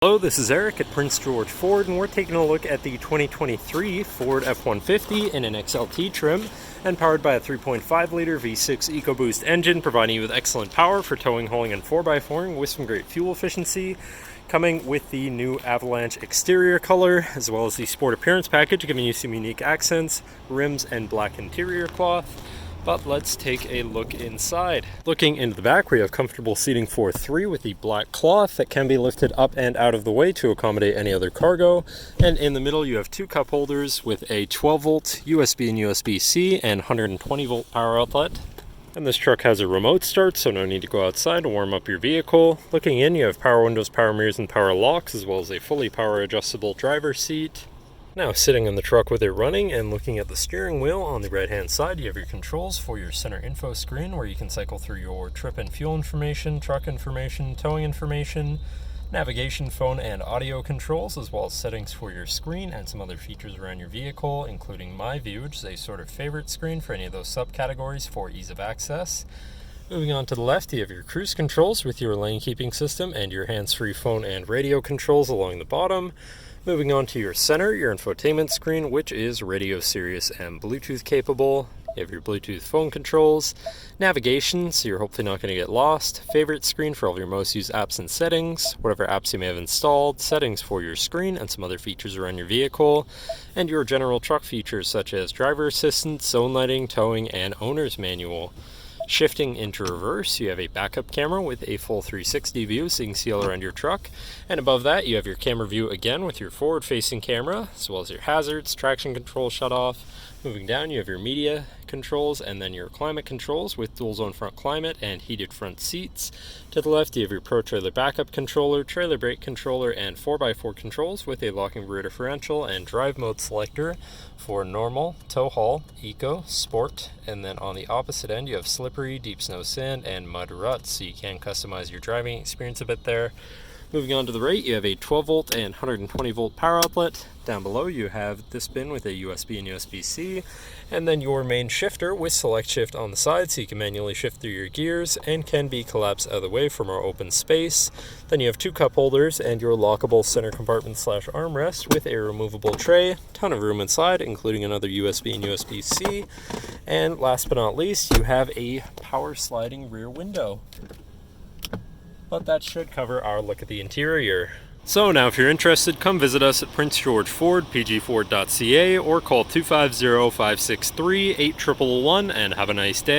Hello, this is Eric at Prince George Ford, and we're taking a look at the 2023 Ford F-150 in an XLT trim and powered by a 3.5-liter V6 EcoBoost engine, providing you with excellent power for towing, hauling, and 4x4ing with some great fuel efficiency. Coming with the new Avalanche exterior color, as well as the Sport Appearance package, giving you some unique accents, rims, and black interior cloth. But let's take a look inside. Looking into the back, we have comfortable seating for three with the black cloth that can be lifted up and out of the way to accommodate any other cargo. And in the middle, you have two cup holders with a 12-volt USB and USB-C and 120-volt power outlet. And this truck has a remote start, so no need to go outside to warm up your vehicle. Looking in, you have power windows, power mirrors, and power locks, as well as a fully power adjustable driver's seat. Now sitting in the truck with it running and looking at the steering wheel, on the right hand side you have your controls for your center info screen, where you can cycle through your trip and fuel information, truck information, towing information, navigation, phone, and audio controls, as well as settings for your screen and some other features around your vehicle, including My View, which is a sort of favorite screen for any of those subcategories for ease of access. Moving on to the left, you have your cruise controls with your lane keeping system and your hands-free phone and radio controls along the bottom. Moving on to your center, your infotainment screen, which is radio, Sirius, and Bluetooth capable. You have your Bluetooth phone controls, navigation, so you're hopefully not going to get lost, favorite screen for all of your most used apps and settings, whatever apps you may have installed, settings for your screen, and some other features around your vehicle, and your general truck features such as driver assistance, zone lighting, towing, and owner's manual. Shifting into reverse, you have a backup camera with a full 360 view, so you can see all around your truck. And above that, you have your camera view again with your forward-facing camera, as well as your hazards, traction control shutoff. Moving down, you have your media controls and then your climate controls with dual zone front climate and heated front seats. To the left, you have your Pro Trailer backup controller, trailer brake controller, and 4x4 controls with a locking rear differential and drive mode selector for normal, tow haul, eco, sport, and then on the opposite end you have slippery, deep snow, sand, and mud ruts, so you can customize your driving experience a bit there. Moving on to the right, you have a 12-volt and 120-volt power outlet. Down below, you have this bin with a USB and USB-C, and then your main shifter with select shift on the side, so you can manually shift through your gears and can be collapsed out of the way for more open space. Then you have two cup holders and your lockable center compartment / armrest with a removable tray. Ton of room inside, including another USB and USB-C. And last but not least, you have a power sliding rear window. But that should cover our look at the interior. So now if you're interested, come visit us at Prince George Ford, pgford.ca, or call 250-563-8111 and have a nice day.